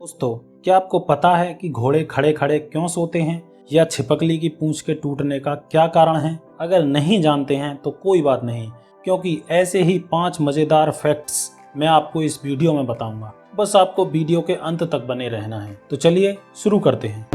दोस्तों, क्या आपको पता है कि घोड़े खड़े खड़े क्यों सोते हैं या छिपकली की पूंछ के टूटने का क्या कारण है? अगर नहीं जानते हैं तो कोई बात नहीं, क्योंकि ऐसे ही 5 मजेदार फैक्ट्स मैं आपको इस वीडियो में बताऊंगा। बस आपको वीडियो के अंत तक बने रहना है। तो चलिए शुरू करते हैं।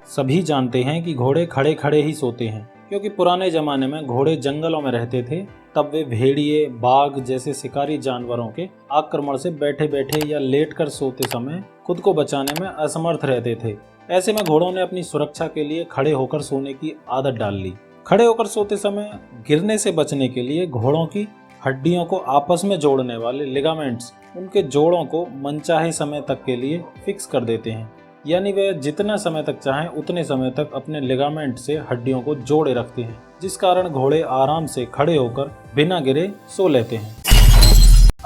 सभी जानते हैं कि घोड़े खड़े खड़े ही सोते हैं, क्योंकि पुराने जमाने में घोड़े जंगलों में रहते थे। तब वे भेड़िए, बाघ जैसे शिकारी जानवरों के आक्रमण से बैठे बैठे या लेटकर सोते समय खुद को बचाने में असमर्थ रहते थे। ऐसे में घोड़ों ने अपनी सुरक्षा के लिए खड़े होकर सोने की आदत डाल ली। खड़े होकर सोते समय गिरने से बचने के लिए घोड़ों की हड्डियों को आपस में जोड़ने वाले लिगामेंट्स उनके जोड़ों को मनचाहे समय तक के लिए फिक्स कर देते हैं। यानी वे जितना समय तक चाहें उतने समय तक अपने लिगामेंट से हड्डियों को जोड़े रखते हैं, जिस कारण घोड़े आराम से खड़े होकर बिना गिरे सो लेते हैं।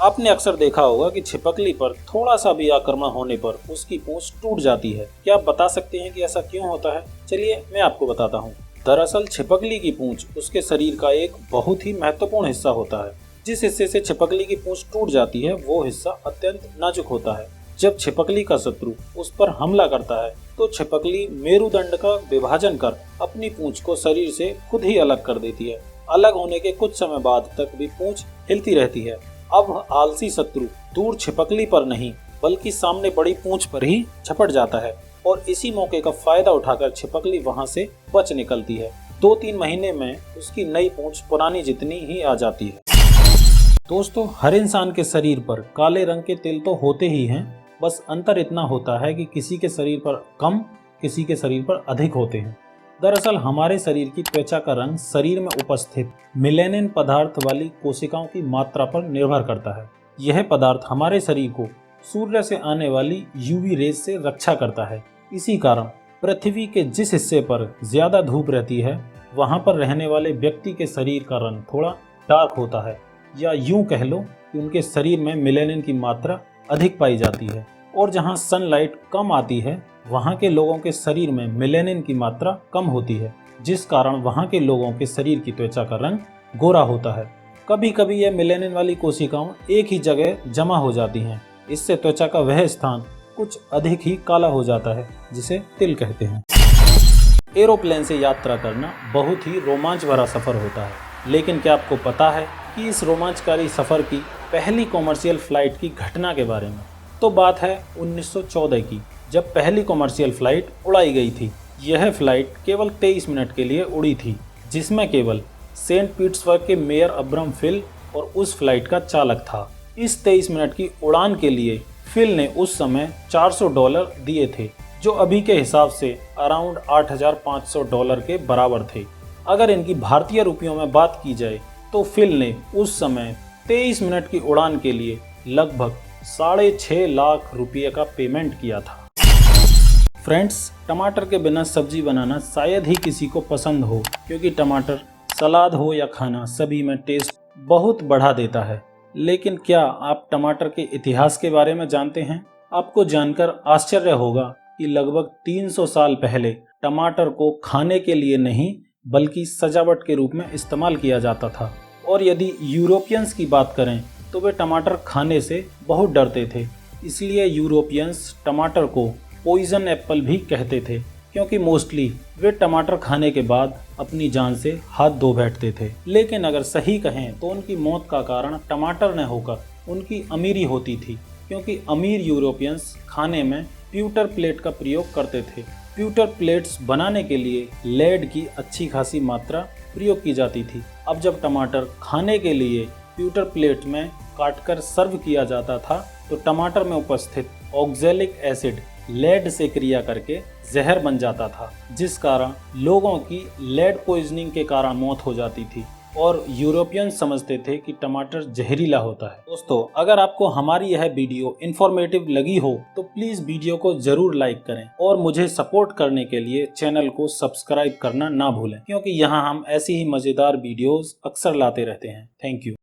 आपने अक्सर देखा होगा कि छिपकली पर थोड़ा सा भी आक्रमण होने पर उसकी पूंछ टूट जाती है। क्या आप बता सकते हैं कि ऐसा क्यों होता है? चलिए मैं आपको बताता हूँ। दरअसल छिपकली की पूंछ उसके शरीर का एक बहुत ही महत्वपूर्ण हिस्सा होता है। जिस हिस्से से छिपकली की पूंछ टूट जाती है वो हिस्सा अत्यंत नाजुक होता है। जब छिपकली का शत्रु उस पर हमला करता है तो छिपकली मेरुदंड का विभाजन कर अपनी पूंछ को शरीर से खुद ही अलग कर देती है। अलग होने के कुछ समय बाद तक भी पूंछ हिलती रहती है। अब आलसी शत्रु दूर छिपकली पर नहीं बल्कि सामने बड़ी पूंछ पर ही झपट जाता है और इसी मौके का फायदा उठाकर छिपकली वहां से बच निकलती है। 2-3 महीने में उसकी नई पूंछ पुरानी जितनी ही आ जाती है। दोस्तों, हर इंसान के शरीर पर काले रंग के तिल तो होते ही हैं, बस अंतर इतना होता है कि किसी के शरीर पर कम, किसी के शरीर पर अधिक होते हैं। दरअसल हमारे शरीर की त्वचा का रंग शरीर में उपस्थित मेलेनिन पदार्थ वाली कोशिकाओं की मात्रा पर निर्भर करता है। यह पदार्थ हमारे शरीर को सूर्य से आने वाली यूवी रेज से रक्षा करता है। इसी कारण पृथ्वी के जिस हिस्से पर ज्यादा धूप रहती है वहां पर रहने वाले व्यक्ति के शरीर का रंग थोड़ा डार्क होता है, या यूं कह लो कि उनके शरीर में मेलेनिन की मात्रा अधिक पाई जाती है। और जहां सनलाइट कम आती है वहां के लोगों के शरीर में मेलेनिन की मात्रा कम होती है, जिस कारण वहां के लोगों के शरीर की त्वचा का रंग गोरा होता है। कभी कभी यह मेलेनिन वाली कोशिकाएं एक ही जगह जमा हो जाती हैं। इससे त्वचा का वह स्थान कुछ अधिक ही काला हो जाता है, जिसे तिल कहते हैं। एरोप्लेन से यात्रा करना बहुत ही रोमांच भरा सफर होता है, लेकिन क्या आपको पता है कि इस रोमांचकारी सफर की पहली कॉमर्शियल फ्लाइट की घटना के बारे में? तो बात है 1914 की, जब पहली कॉमर्शियल फ्लाइट उड़ाई गई थी। यह फ्लाइट केवल 23 मिनट के लिए उड़ी थी, जिसमें केवल सेंट पीटर्सबर्ग के मेयर अब्राहम फिल और उस फ्लाइट का चालक था। इस 23 मिनट की उड़ान के लिए फिल ने उस समय $400 दिए थे, जो अभी के हिसाब से अराउंड $8,500 के बराबर थे। अगर इनकी भारतीय रुपयों में बात की जाए तो फिल ने उस समय 23 मिनट की उड़ान के लिए लगभग 6.5 लाख रुपये का पेमेंट किया था। फ्रेंड्स, टमाटर के बिना सब्जी बनाना शायद ही किसी को पसंद हो, क्योंकि टमाटर सलाद हो या खाना सभी में टेस्ट बहुत बढ़ा देता है। लेकिन क्या आप टमाटर के इतिहास के बारे में जानते हैं? आपको जानकर आश्चर्य होगा कि लगभग 300 साल पहले टमाटर को खाने के लिए नहीं बल्कि सजावट के रूप में इस्तेमाल किया जाता था। और यदि यूरोपियंस की बात करें तो वे टमाटर खाने से बहुत डरते थे। इसलिए यूरोपियंस टमाटर को पॉइजन एप्पल भी कहते थे, क्योंकि मोस्टली वे टमाटर खाने के बाद अपनी जान से हाथ धो बैठते थे। लेकिन अगर सही कहें तो उनकी मौत का कारण टमाटर न होकर उनकी अमीरी होती थी, क्योंकि अमीर यूरोपियंस खाने में प्यूटर प्लेट का प्रयोग करते थे। प्यूटर प्लेट्स बनाने के लिए लेड की अच्छी खासी मात्रा प्रयोग की जाती थी। अब जब टमाटर खाने के लिए प्यूटर प्लेट में काटकर सर्व किया जाता था तो टमाटर में उपस्थित ऑक्जेलिक एसिड लेड से क्रिया करके जहर बन जाता था, जिस कारण लोगों की लेड पॉइजनिंग के कारण मौत हो जाती थी। और यूरोपियन समझते थे कि टमाटर जहरीला होता है। दोस्तों, अगर आपको हमारी यह वीडियो इन्फॉर्मेटिव लगी हो तो प्लीज वीडियो को जरूर लाइक करें और मुझे सपोर्ट करने के लिए चैनल को सब्सक्राइब करना ना भूलें, क्योंकि यहाँ हम ऐसी ही मजेदार वीडियोस अक्सर लाते रहते हैं। Thank you.